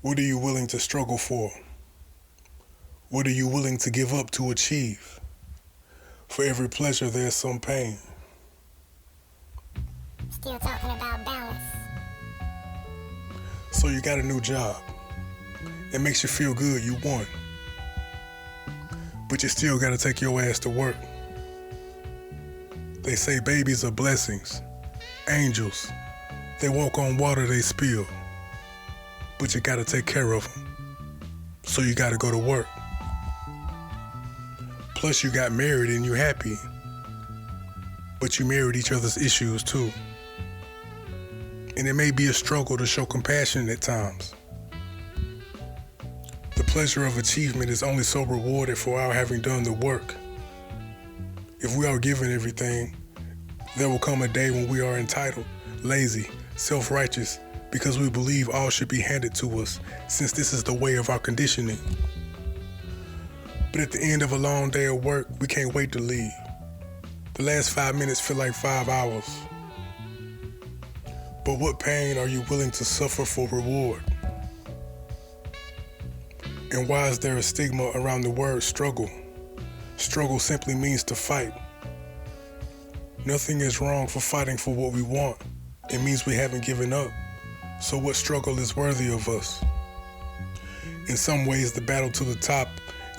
What are you willing to struggle for? What are you willing to give up to achieve? For every pleasure, there's some pain. Still talking about balance. So you got a new job. It makes you feel good, you won. But you still gotta take your ass to work. They say babies are blessings, angels. They walk on water they spill. But you gotta take care of them. So you gotta go to work. Plus you got married and you happy. But you married each other's issues too. And it may be a struggle to show compassion at times. The pleasure of achievement is only so rewarded for our having done the work. If we are given everything, there will come a day when we are entitled, lazy, self-righteous, because we believe all should be handed to us, since this is the way of our conditioning. But at the end of a long day of work, we can't wait to leave. The last 5 minutes feel like 5 hours. But what pain are you willing to suffer for reward? And why is there a stigma around the word struggle? Struggle simply means to fight. Nothing is wrong for fighting for what we want. It means we haven't given up. So what struggle is worthy of us? In some ways, the battle to the top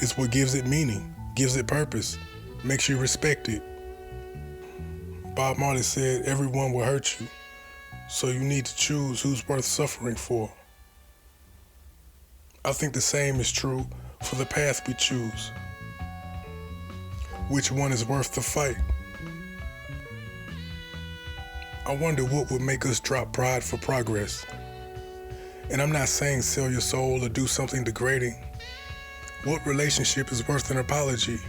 is what gives it meaning, gives it purpose, makes you respect it. Bob Marley said, everyone will hurt you, so you need to choose who's worth suffering for. I think the same is true for the path we choose. Which one is worth the fight? I wonder what would make us drop pride for progress. And I'm not saying sell your soul or do something degrading. What relationship is worth an apology?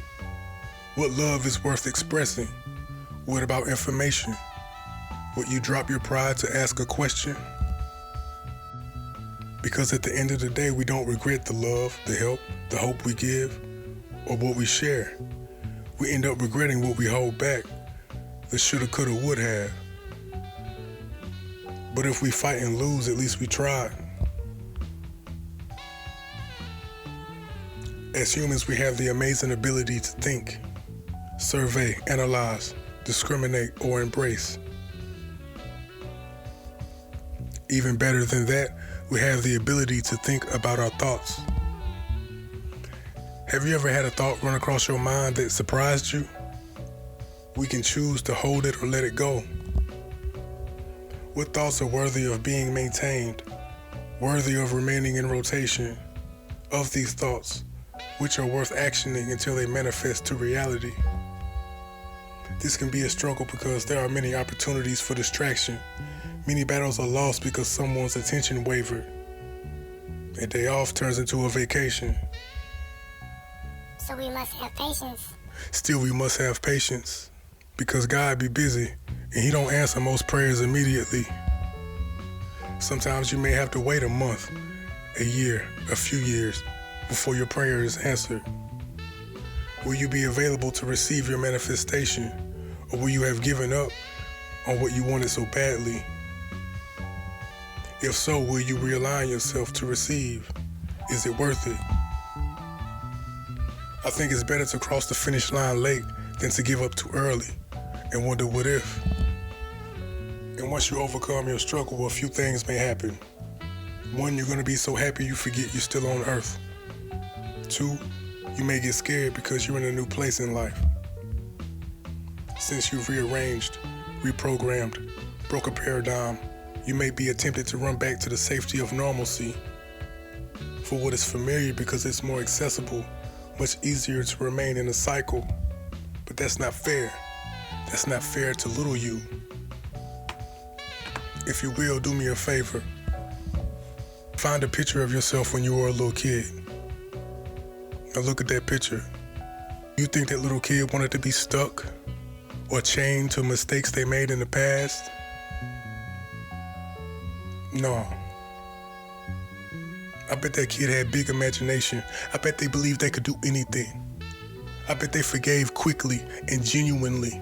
What love is worth expressing? What about information? Would you drop your pride to ask a question? Because at the end of the day, we don't regret the love, the help, the hope we give, or what we share. We end up regretting what we hold back, the shoulda, coulda, would have. But if we fight and lose, at least we tried. As humans, we have the amazing ability to think, survey, analyze, discriminate, or embrace. Even better than that, we have the ability to think about our thoughts. Have you ever had a thought run across your mind that surprised you? We can choose to hold it or let it go. What thoughts are worthy of being maintained, worthy of remaining in rotation? Of these thoughts, which are worth actioning until they manifest to reality? This can be a struggle because there are many opportunities for distraction. Many battles are lost because someone's attention wavered. A day off turns into a vacation. So we must have patience. Still, we must have patience because God be busy and He don't answer most prayers immediately. Sometimes you may have to wait a month, a year, a few years before your prayer is answered. Will you be available to receive your manifestation, or will you have given up on what you wanted so badly? If so, will you realign yourself to receive? Is it worth it? I think it's better to cross the finish line late than to give up too early and wonder what if. And once you overcome your struggle, a few things may happen. 1, you're gonna be so happy you forget you're still on earth. 2, you may get scared because you're in a new place in life. Since you've rearranged, reprogrammed, broke a paradigm, you may be tempted to run back to the safety of normalcy for what is familiar because it's more accessible, much easier to remain in a cycle. But that's not fair. That's not fair to little you. If you will, do me a favor. Find a picture of yourself when you were a little kid. Now look at that picture. You think that little kid wanted to be stuck or chained to mistakes they made in the past? No. I bet that kid had big imagination. I bet they believed they could do anything. I bet they forgave quickly and genuinely.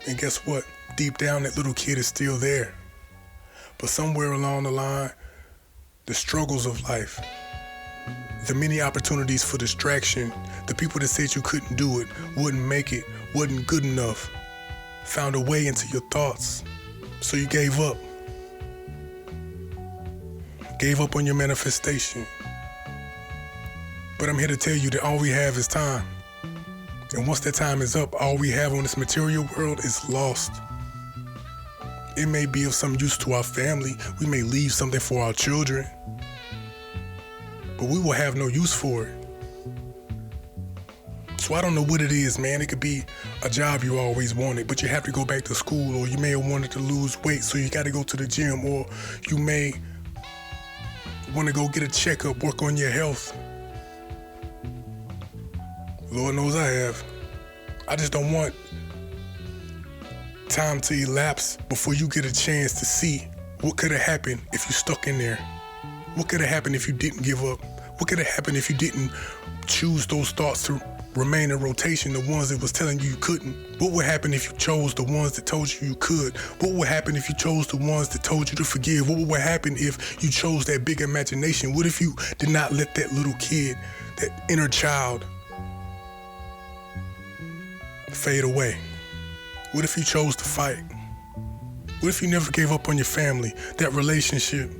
And guess what? Deep down, that little kid is still there. But somewhere along the line, the struggles of life, the many opportunities for distraction, the people that said you couldn't do it, wouldn't make it, wasn't good enough, found a way into your thoughts. So you gave up. Gave up on your manifestation. But I'm here to tell you that all we have is time. And once that time is up, all we have on this material world is lost. It may be of some use to our family. We may leave something for our children. But we will have no use for it. So I don't know what it is, man. It could be a job you always wanted, but you have to go back to school, or you may have wanted to lose weight, so you got to go to the gym, or you may want to go get a checkup, work on your health. Lord knows I have. I just don't want time to elapse before you get a chance to see what could have happened if you stuck in there. What could have happened if you didn't give up? What could have happened if you didn't choose those thoughts to remain in rotation, the ones that was telling you couldn't? What would happen if you chose the ones that told you could? What would happen if you chose the ones that told you to forgive? What would happen if you chose that big imagination? What if you did not let that little kid, that inner child, fade away? What if you chose to fight? What if you never gave up on your family, that relationship,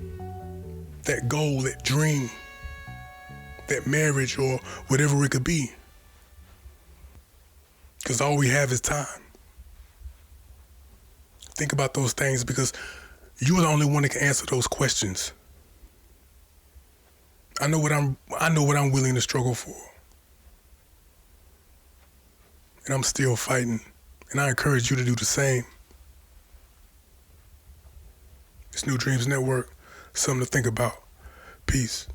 that goal, that dream, that marriage, or whatever it could be? Because all we have is time. Think about those things, because you're the only one that can answer those questions. I know what I'm willing to struggle for. And I'm still fighting. And I encourage you to do the same. It's New Dreams Network. Something to think about. Peace.